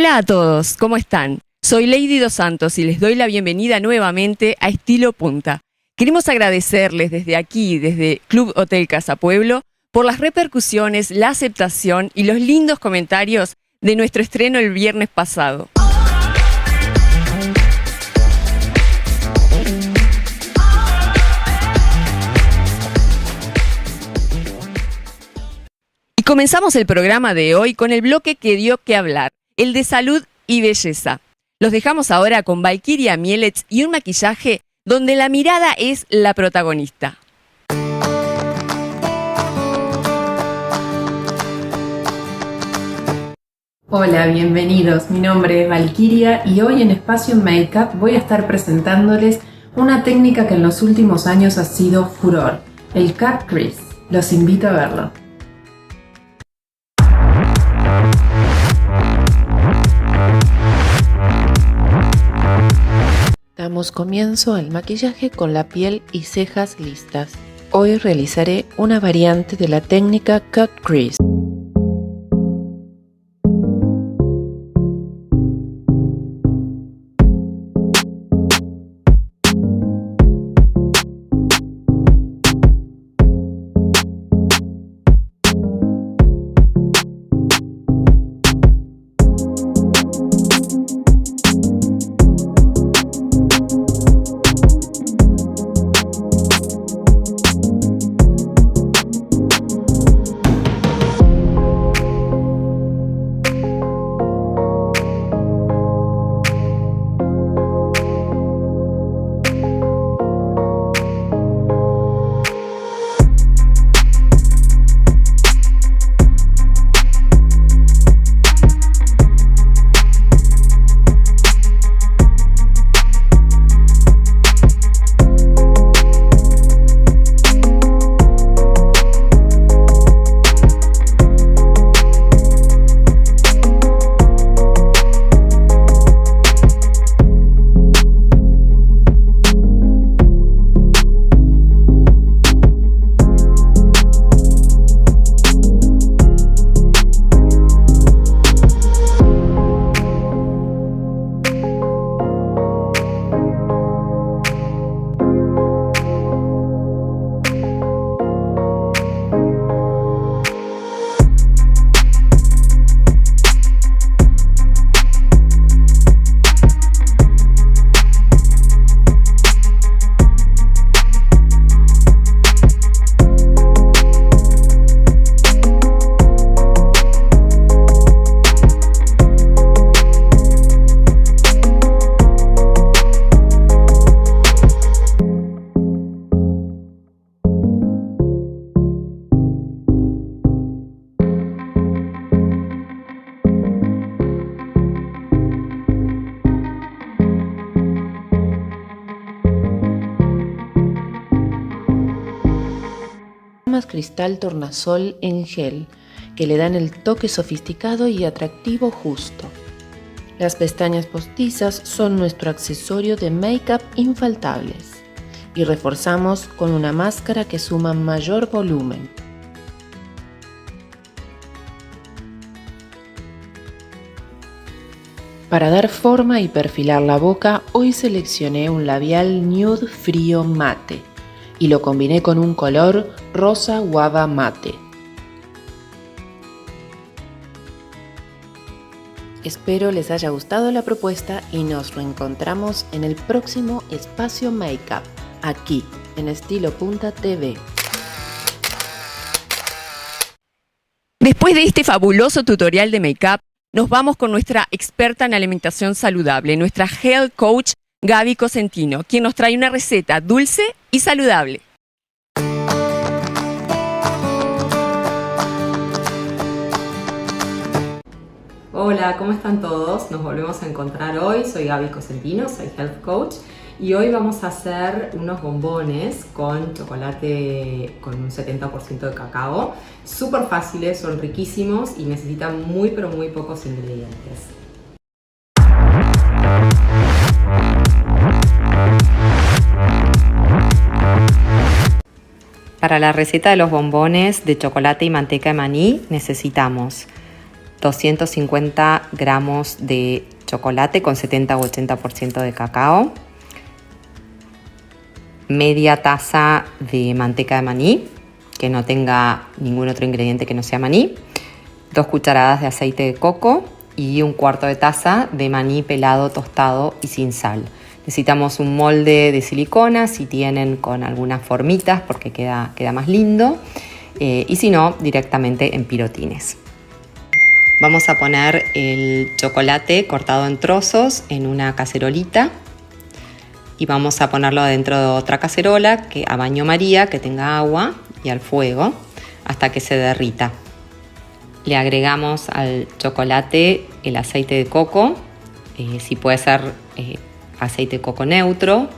Hola a todos, ¿cómo están? Soy Lady Dos Santos y les doy la bienvenida nuevamente a Estilo Punta. Queremos agradecerles desde aquí, desde Club Hotel Casa Pueblo, por las repercusiones, la aceptación y los lindos comentarios de nuestro estreno el viernes pasado. Y comenzamos el programa de hoy con el bloque que dio que hablar, el de salud y belleza. Los dejamos ahora con Valkyria Mielec y un maquillaje donde la mirada es la protagonista. Hola, bienvenidos. Mi nombre es Valkyria y hoy en Espacio Makeup voy a estar presentándoles una técnica que en los últimos años ha sido furor, el cut crease. Los invito a verlo. Damos comienzo al maquillaje con la piel y cejas listas. Hoy realizaré una variante de la técnica cut crease. Cristal tornasol en gel que le dan el toque sofisticado y atractivo justo. Las pestañas postizas son nuestro accesorio de make-up infaltables y reforzamos con una máscara que suma mayor volumen. Para dar forma y perfilar la boca, hoy seleccioné un labial nude frío mate y lo combiné con un color rosa guava mate. Espero les haya gustado la propuesta y nos reencontramos en el próximo Espacio Makeup, aquí en Estilo Punta TV. Después de este fabuloso tutorial de make-up, nos vamos con nuestra experta en alimentación saludable, nuestra Health Coach Gaby Cosentino, quien nos trae una receta dulce y saludable. Hola, ¿cómo están todos? Nos volvemos a encontrar hoy. Soy Gaby Cosentino, soy Health Coach y hoy vamos a hacer unos bombones con chocolate con un 70% de cacao. Súper fáciles, son riquísimos y necesitan muy pero muy pocos ingredientes. Para la receta de los bombones de chocolate y manteca de maní necesitamos 250 gramos de chocolate con 70 o 80% de cacao, media taza de manteca de maní, que no tenga ningún otro ingrediente que no sea maní, 2 cucharadas de aceite de coco y 1/4 de taza de maní pelado, tostado y sin sal. Necesitamos un molde de silicona, si tienen con algunas formitas, porque queda más lindo, y si no, directamente en pirotines. Vamos a poner el chocolate cortado en trozos en una cacerolita y vamos a ponerlo dentro de otra cacerola a baño María, que tenga agua, y al fuego hasta que se derrita. Le agregamos al chocolate el aceite de coco, si puede ser aceite de coco neutro,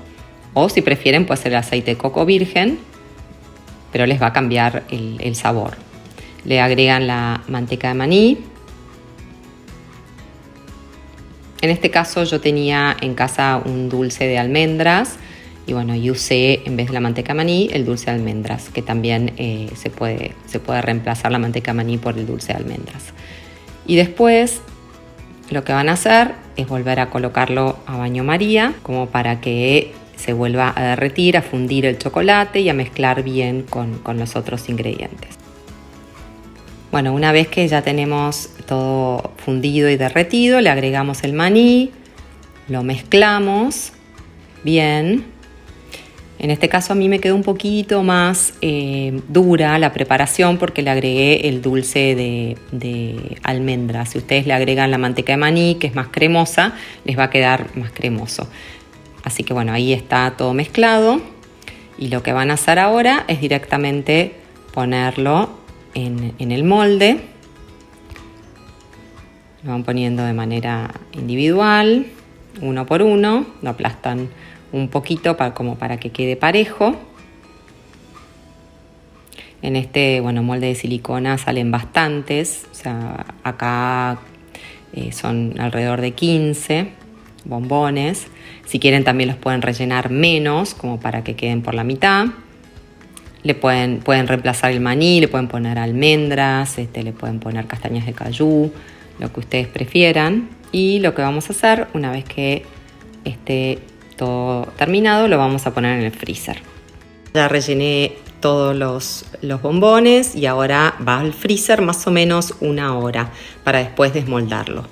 o si prefieren puede ser el aceite de coco virgen, pero les va a cambiar el sabor. Le agregan la manteca de maní. En este caso yo tenía en casa un dulce de almendras y usé, en vez de la manteca de maní, el dulce de almendras, que también se puede reemplazar la manteca de maní por el dulce de almendras. Y después lo que van a hacer es volver a colocarlo a baño María, como para que se vuelva a derretir, a fundir el chocolate y a mezclar bien con los otros ingredientes. Bueno, una vez que ya tenemos todo fundido y derretido, le agregamos el maní, lo mezclamos bien. En este caso a mí me quedó un poquito más dura la preparación porque le agregué el dulce de almendras. Si ustedes le agregan la manteca de maní, que es más cremosa, les va a quedar más cremoso. Así que bueno, ahí está todo mezclado y lo que van a hacer ahora es directamente ponerlo en el molde. Lo van poniendo de manera individual, uno por uno, lo aplastan un poquito como para que quede parejo. En este molde de silicona salen bastantes, o sea, acá son alrededor de 15 bombones. Si quieren también los pueden rellenar menos, como para que queden por la mitad. Pueden reemplazar el maní, le pueden poner almendras, le pueden poner castañas de cayú, lo que ustedes prefieran. Y lo que vamos a hacer, una vez que esté todo terminado, lo vamos a poner en el freezer. Ya rellené todos los bombones y ahora va al freezer más o menos 1 hora para después desmoldarlo.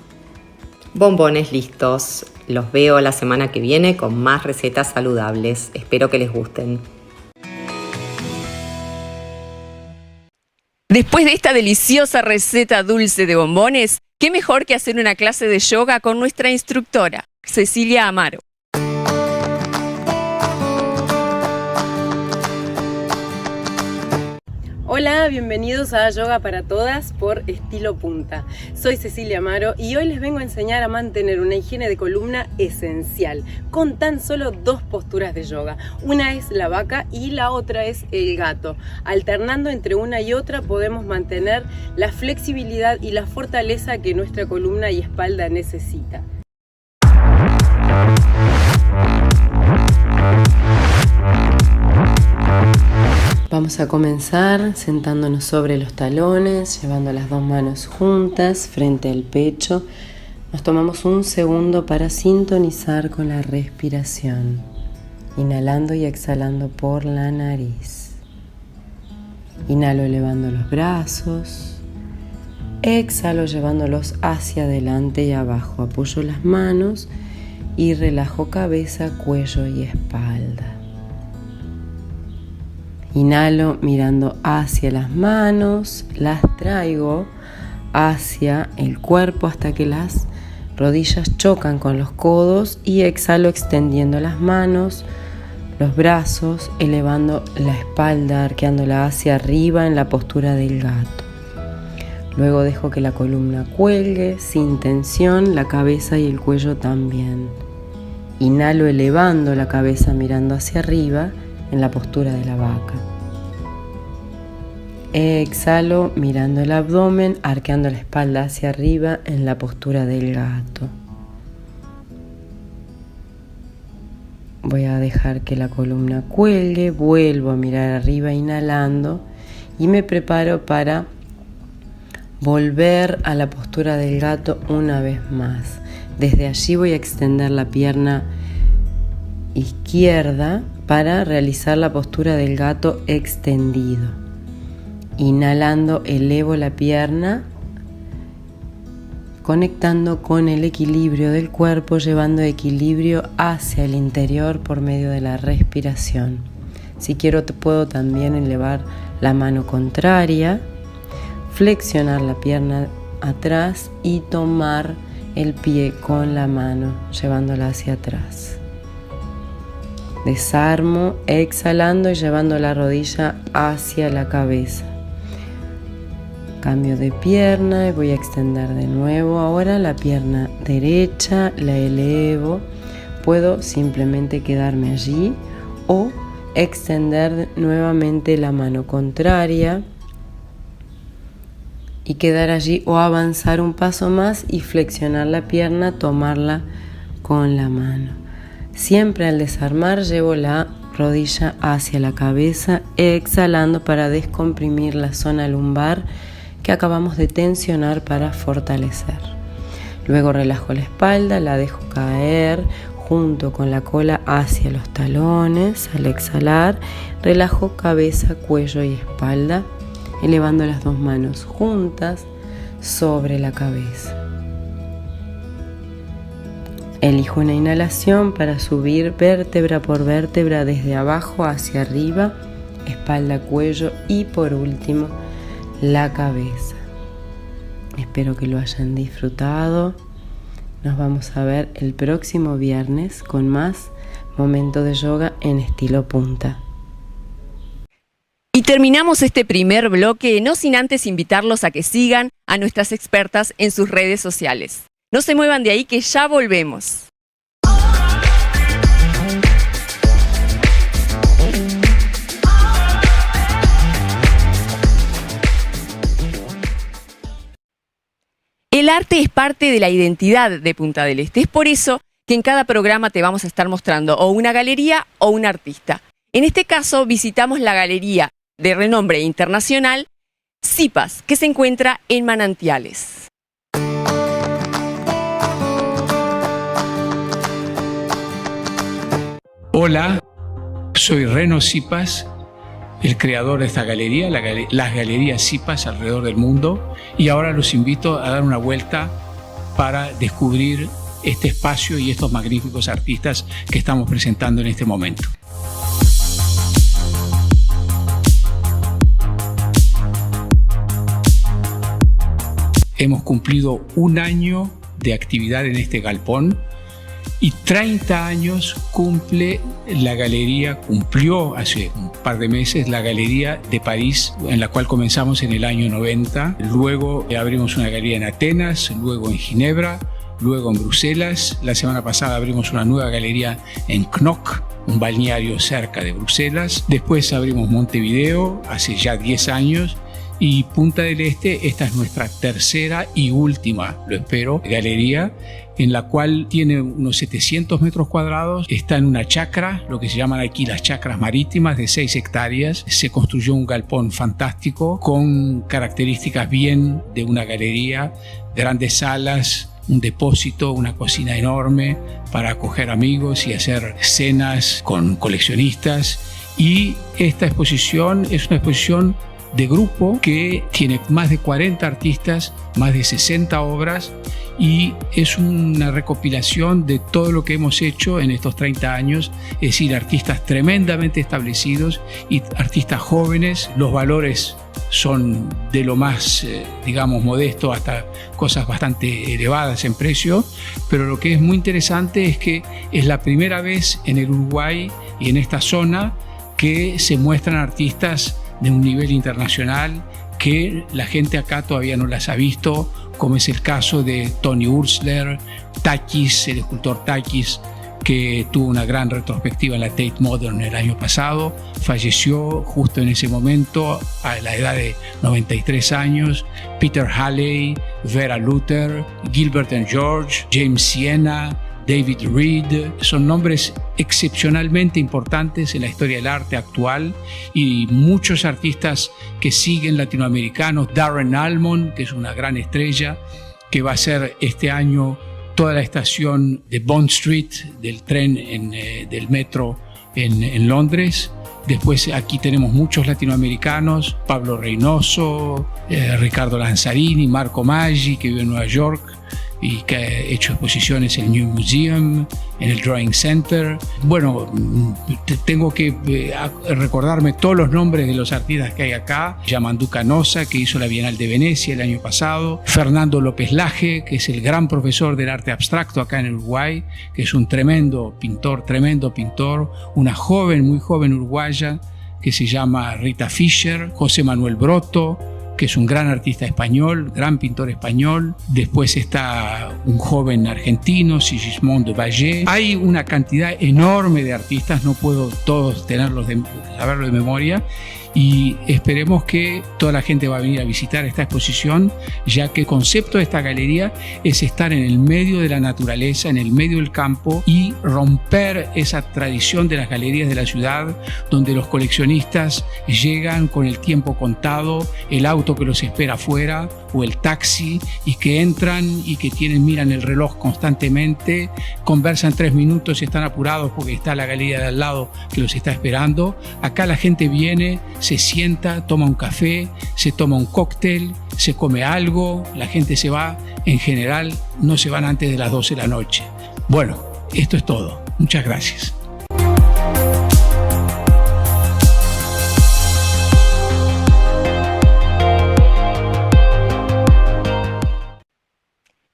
Bombones listos. Los veo la semana que viene con más recetas saludables. Espero que les gusten. Después de esta deliciosa receta dulce de bombones, ¿qué mejor que hacer una clase de yoga con nuestra instructora, Cecilia Amaro? Hola, bienvenidos a Yoga para Todas por Estilo Punta. Soy Cecilia Amaro y hoy les vengo a enseñar a mantener una higiene de columna esencial con tan solo 2 posturas de yoga. Una es la vaca y la otra es el gato. Alternando entre una y otra podemos mantener la flexibilidad y la fortaleza que nuestra columna y espalda necesita. Vamos a comenzar sentándonos sobre los talones, llevando las 2 manos juntas frente al pecho. Nos tomamos un segundo para sintonizar con la respiración, inhalando y exhalando por la nariz. Inhalo elevando los brazos, exhalo llevándolos hacia adelante y abajo. Apoyo las manos y relajo cabeza, cuello y espalda. Inhalo mirando hacia las manos, las traigo hacia el cuerpo hasta que las rodillas chocan con los codos y exhalo extendiendo las manos, los brazos, elevando la espalda, arqueándola hacia arriba en la postura del gato. Luego dejo que la columna cuelgue sin tensión, la cabeza y el cuello también. Inhalo elevando la cabeza mirando hacia arriba en la postura de la vaca. Exhalo mirando el abdomen, arqueando la espalda hacia arriba en la postura del gato. Voy a dejar que la columna cuelgue, vuelvo a mirar arriba inhalando y me preparo para volver a la postura del gato una vez más. Desde allí voy a extender la pierna izquierda para realizar la postura del gato extendido. Inhalando, elevo la pierna, conectando con el equilibrio del cuerpo, llevando equilibrio hacia el interior por medio de la respiración. Si quiero, puedo también elevar la mano contraria, flexionar la pierna atrás y tomar el pie con la mano, llevándola hacia atrás. Desarmo, exhalando y llevando la rodilla hacia la cabeza. Cambio de pierna y voy a extender de nuevo. Ahora la pierna derecha la elevo. Puedo simplemente quedarme allí o extender nuevamente la mano contraria y quedar allí, o avanzar un paso más y flexionar la pierna, tomarla con la mano. Siempre al desarmar llevo la rodilla hacia la cabeza, exhalando para descomprimir la zona lumbar que acabamos de tensionar para fortalecer. Luego relajo la espalda, la dejo caer junto con la cola hacia los talones. Al exhalar, relajo cabeza, cuello y espalda, elevando las dos manos juntas sobre la cabeza. Elijo una inhalación para subir vértebra por vértebra desde abajo hacia arriba, espalda, cuello y por último la cabeza. Espero que lo hayan disfrutado. Nos vamos a ver el próximo viernes con más momento de yoga en estilo punta. Y terminamos este primer bloque no sin antes invitarlos a que sigan a nuestras expertas en sus redes sociales. No se muevan de ahí que ya volvemos. El arte es parte de la identidad de Punta del Este. Es por eso que en cada programa te vamos a estar mostrando o una galería o un artista. En este caso visitamos la galería de renombre internacional Zipas, que se encuentra en Manantiales. Hola, soy Reno Zipas, el creador de esta galería, las galerías Zipas alrededor del mundo, y ahora los invito a dar una vuelta para descubrir este espacio y estos magníficos artistas que estamos presentando en este momento. Hemos cumplido un año de actividad en este galpón y 30 años cumplió hace un par de meses la Galería de París, en la cual comenzamos en el año 90. Luego abrimos una galería en Atenas, luego en Ginebra, luego en Bruselas. La semana pasada abrimos una nueva galería en Knock, un balneario cerca de Bruselas. Después abrimos Montevideo hace ya 10 años. Y Punta del Este, esta es nuestra tercera y última, lo espero, galería, en la cual tiene unos 700 metros cuadrados. Está en una chacra, lo que se llaman aquí las chacras marítimas, de 6 hectáreas. Se construyó un galpón fantástico con características bien de una galería, grandes salas, un depósito, una cocina enorme para acoger amigos y hacer cenas con coleccionistas. Y esta exposición es una exposición de grupo que tiene más de 40 artistas, más de 60 obras, y es una recopilación de todo lo que hemos hecho en estos 30 años, es decir, artistas tremendamente establecidos y artistas jóvenes. Los valores son de lo más, modesto hasta cosas bastante elevadas en precio, pero lo que es muy interesante es que es la primera vez en el Uruguay y en esta zona que se muestran artistas de un nivel internacional que la gente acá todavía no las ha visto, como es el caso de Tony Ursler, Takis, el escultor Takis, que tuvo una gran retrospectiva en la Tate Modern el año pasado, falleció justo en ese momento a la edad de 93 años. Peter Halley, Vera Luther, Gilbert and George, James Siena, David Reed, son nombres excepcionalmente importantes en la historia del arte actual, y muchos artistas que siguen latinoamericanos. Darren Almond, que es una gran estrella, que va a ser este año toda la estación de Bond Street del tren del metro en Londres. Después aquí tenemos muchos latinoamericanos: Pablo Reynoso, Ricardo Lanzarini, Marco Maggi, que vive en Nueva York y que ha hecho exposiciones en el New Museum, en el Drawing Center. Bueno, tengo que recordarme todos los nombres de los artistas que hay acá. Yamandu Canosa, que hizo la Bienal de Venecia el año pasado. Fernando López Laje, que es el gran profesor del arte abstracto acá en Uruguay, que es un tremendo pintor. Una joven, muy joven uruguaya, que se llama Rita Fischer. José Manuel Broto, que es un gran artista español, gran pintor español. Después está un joven argentino, Sigismond de Valle. Hay una cantidad enorme de artistas, no puedo todos saberlos de memoria, y esperemos que toda la gente va a venir a visitar esta exposición, ya que el concepto de esta galería es estar en el medio de la naturaleza, en el medio del campo, y romper esa tradición de las galerías de la ciudad, donde los coleccionistas llegan con el tiempo contado, el auto que los espera afuera o el taxi, y que entran y que miran el reloj constantemente, conversan 3 minutos y están apurados porque está la galería de al lado que los está esperando. Acá la gente viene, se sienta, toma un café, se toma un cóctel, se come algo, la gente se va. En general no se van antes de las 12 de la noche. Bueno, esto es todo. Muchas gracias.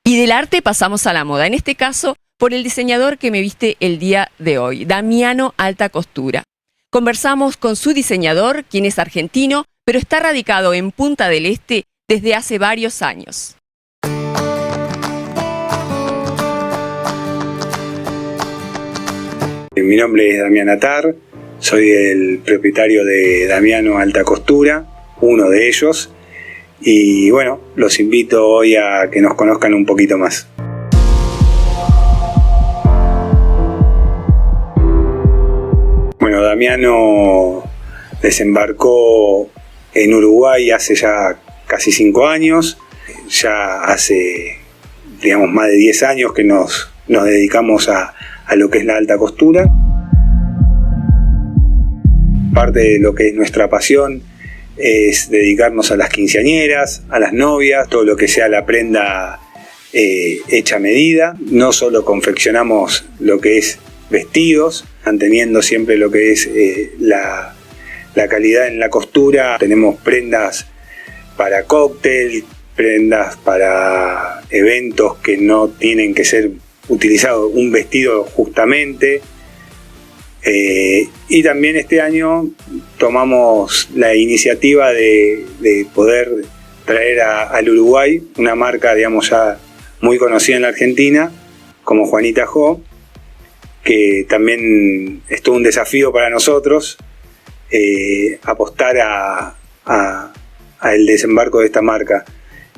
Y del arte pasamos a la moda, en este caso por el diseñador que me viste el día de hoy, Damiano Alta Costura. Conversamos con su diseñador, quien es argentino, pero está radicado en Punta del Este desde hace varios años. Mi nombre es Damián Atar, soy el propietario de Damiano Alta Costura, uno de ellos, y bueno, los invito hoy a que nos conozcan un poquito más. Bueno, Damiano desembarcó en Uruguay hace ya casi 5 años, ya hace, digamos, más de 10 años que nos dedicamos a lo que es la alta costura. Parte de lo que es nuestra pasión es dedicarnos a las quinceañeras, a las novias, todo lo que sea la prenda hecha a medida. No solo confeccionamos lo que es vestidos, manteniendo siempre lo que es la calidad en la costura. Tenemos prendas para cóctel, prendas para eventos que no tienen que ser utilizado un vestido justamente, y también este año tomamos la iniciativa de poder traer al Uruguay una marca, digamos, ya muy conocida en la Argentina como Juanita Jo, que también es todo un desafío para nosotros apostar a el desembarco de esta marca,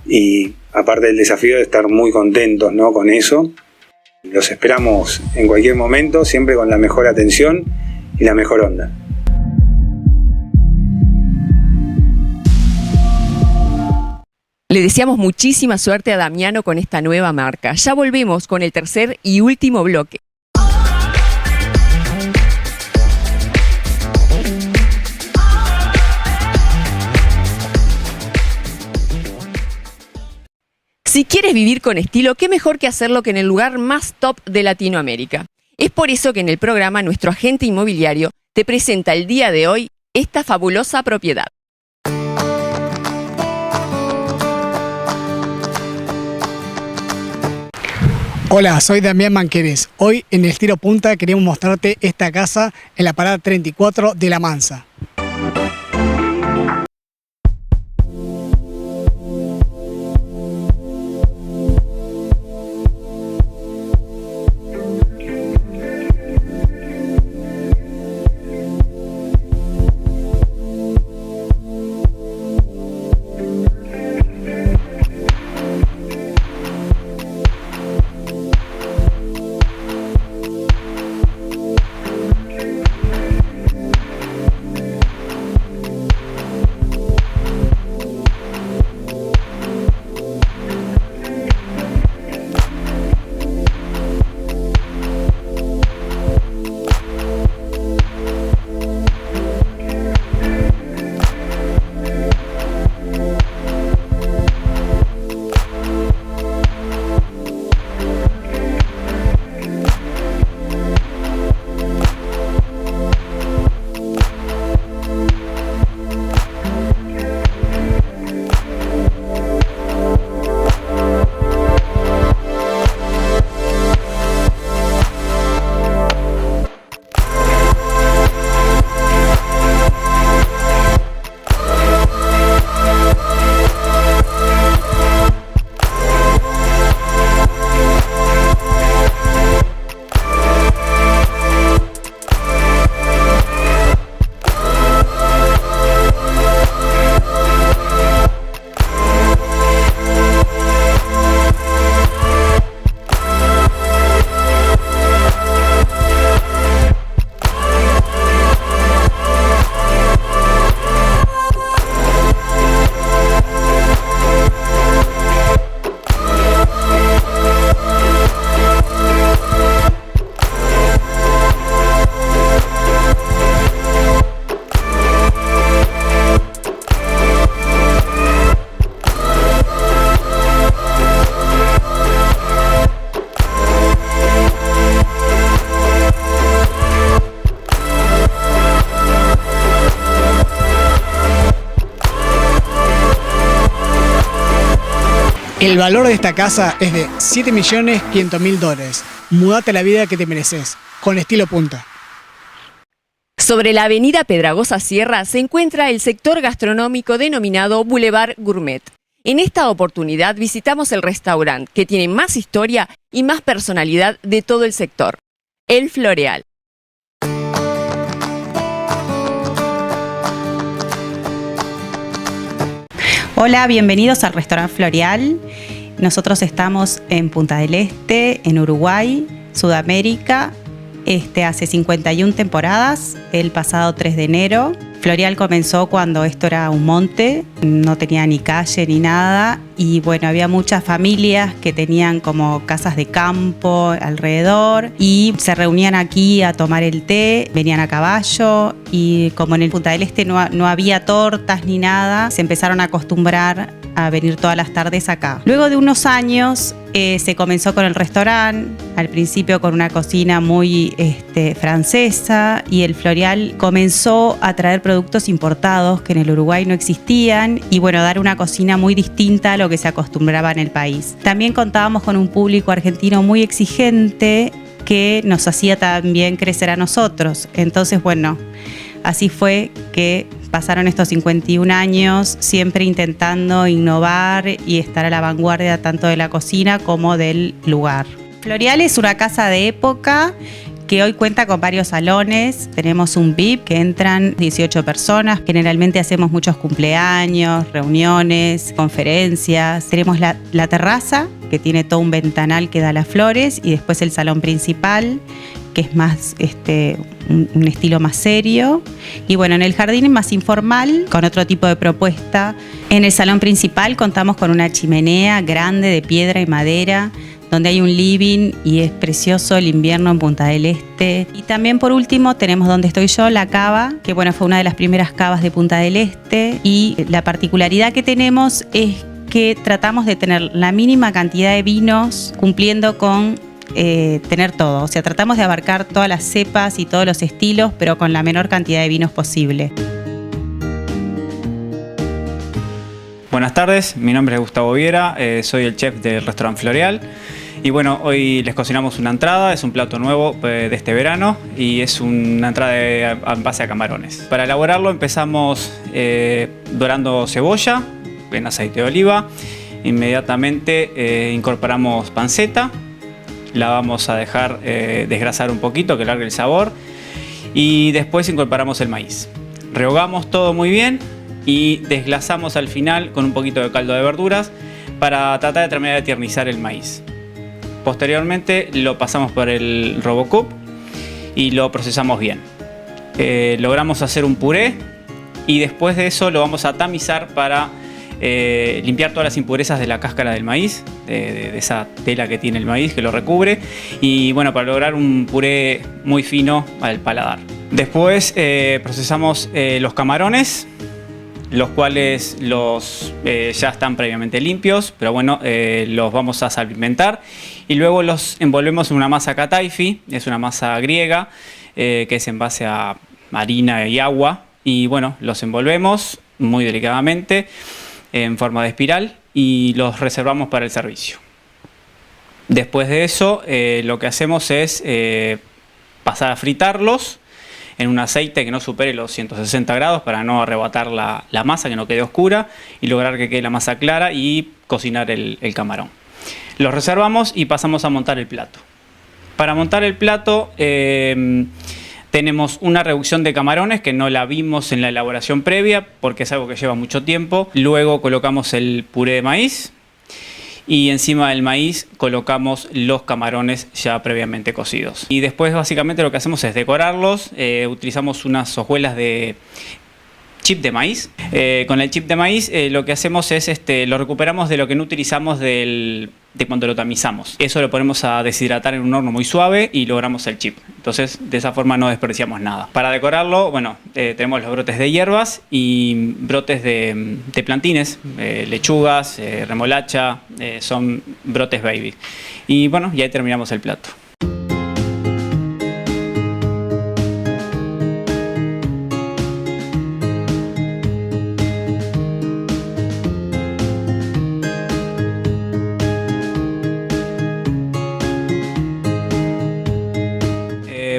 y aparte del desafío de estar muy contentos, ¿no?, con eso. Los esperamos en cualquier momento, siempre con la mejor atención y la mejor onda. Le deseamos muchísima suerte a Damiano con esta nueva marca. Ya volvemos con el tercer y último bloque. Si quieres vivir con estilo, qué mejor que hacerlo que en el lugar más top de Latinoamérica. Es por eso que en el programa nuestro agente inmobiliario te presenta el día de hoy esta fabulosa propiedad. Hola, soy Damián Manqueres. Hoy en el Estilo Punta queremos mostrarte esta casa en la parada 34 de La Mansa. El valor de esta casa es de $7.500.000. Mudate a la vida que te mereces, con estilo punta. Sobre la avenida Pedragosa Sierra se encuentra el sector gastronómico denominado Boulevard Gourmet. En esta oportunidad visitamos el restaurante que tiene más historia y más personalidad de todo el sector, El Floreal. Hola, bienvenidos al restaurante Floreal. Nosotros estamos en Punta del Este, en Uruguay, Sudamérica, hace 51 temporadas, el pasado 3 de enero. Floreal comenzó cuando esto era un monte, no tenía ni calle ni nada, y bueno, había muchas familias que tenían como casas de campo alrededor y se reunían aquí a tomar el té, venían a caballo, y como en el Punta del Este no había tortas ni nada, se empezaron a acostumbrar a venir todas las tardes acá. Luego de unos años se comenzó con el restaurante, al principio con una cocina muy francesa, y el Floreal comenzó a traer productos importados que en el Uruguay no existían y bueno, dar una cocina muy distinta a lo que se acostumbraba en el país. También contábamos con un público argentino muy exigente que nos hacía también crecer a nosotros. Entonces, bueno, así fue que pasaron estos 51 años siempre intentando innovar y estar a la vanguardia tanto de la cocina como del lugar. Floreal es una casa de época que hoy cuenta con varios salones. Tenemos un VIP que entran 18 personas. Generalmente hacemos muchos cumpleaños, reuniones, conferencias. Tenemos la terraza, que tiene todo un ventanal que da a las flores, y después el salón principal, que es más un estilo más serio. Y bueno, en el jardín es más informal, con otro tipo de propuesta. En el salón principal contamos con una chimenea grande de piedra y madera, donde hay un living y es precioso el invierno en Punta del Este. Y también por último tenemos donde estoy yo, la cava, que bueno, fue una de las primeras cavas de Punta del Este, y la particularidad que tenemos es que tratamos de tener la mínima cantidad de vinos, cumpliendo con tener todo. O sea, tratamos de abarcar todas las cepas y todos los estilos, pero con la menor cantidad de vinos posible. Buenas tardes, mi nombre es Gustavo Viera, soy el chef del restaurante Floreal. Y bueno, hoy les cocinamos una entrada, es un plato nuevo de este verano y es una entrada en base a camarones. Para elaborarlo empezamos dorando cebolla en aceite de oliva. Inmediatamente incorporamos panceta, la vamos a dejar desgrasar un poquito, que largue el sabor, y después incorporamos el maíz. Rehogamos todo muy bien y desglasamos al final con un poquito de caldo de verduras para tratar de terminar de tiernizar el maíz. Posteriormente lo pasamos por el RoboCup y lo procesamos bien. Logramos hacer un puré y después de eso lo vamos a tamizar para limpiar todas las impurezas de la cáscara del maíz, de esa tela que tiene el maíz que lo recubre, y bueno, para lograr un puré muy fino al paladar. Después procesamos los camarones, los cuales ya están previamente limpios, pero bueno, los vamos a salpimentar y luego los envolvemos en una masa kataifi, es una masa griega que es en base a harina y agua, y bueno, los envolvemos muy delicadamente en forma de espiral y los reservamos para el servicio. Después de eso, lo que hacemos es pasar a fritarlos en un aceite que no supere los 160 grados para no arrebatar la masa, que no quede oscura, y lograr que quede la masa clara y cocinar el camarón. Los reservamos y pasamos a montar el plato. Para montar el plato tenemos una reducción de camarones que no la vimos en la elaboración previa porque es algo que lleva mucho tiempo. Luego colocamos el puré de maíz y encima del maíz colocamos los camarones ya previamente cocidos. Y después básicamente lo que hacemos es decorarlos. Utilizamos unas hojuelas de chip de maíz. Con el chip de maíz lo que hacemos es lo recuperamos de lo que no utilizamos de cuando lo tamizamos. Eso lo ponemos a deshidratar en un horno muy suave y logramos el chip. Entonces de esa forma no desperdiciamos nada. Para decorarlo, bueno, tenemos los brotes de hierbas y brotes de plantines, lechugas, remolacha, son brotes baby. Y bueno, y ahí terminamos el plato.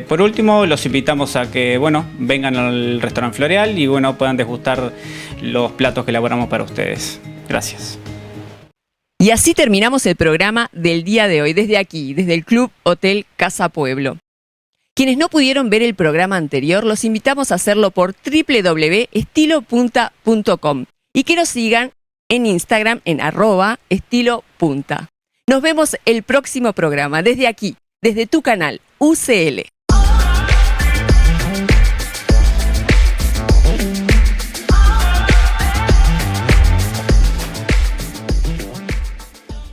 Por último, los invitamos a que vengan al restaurante Floreal y puedan degustar los platos que elaboramos para ustedes. Gracias. Y así terminamos el programa del día de hoy, desde aquí, desde el Club Hotel Casa Pueblo. Quienes no pudieron ver el programa anterior, los invitamos a hacerlo por www.estilopunta.com y que nos sigan en Instagram en @estilopunta. Nos vemos el próximo programa, desde aquí, desde tu canal UCL.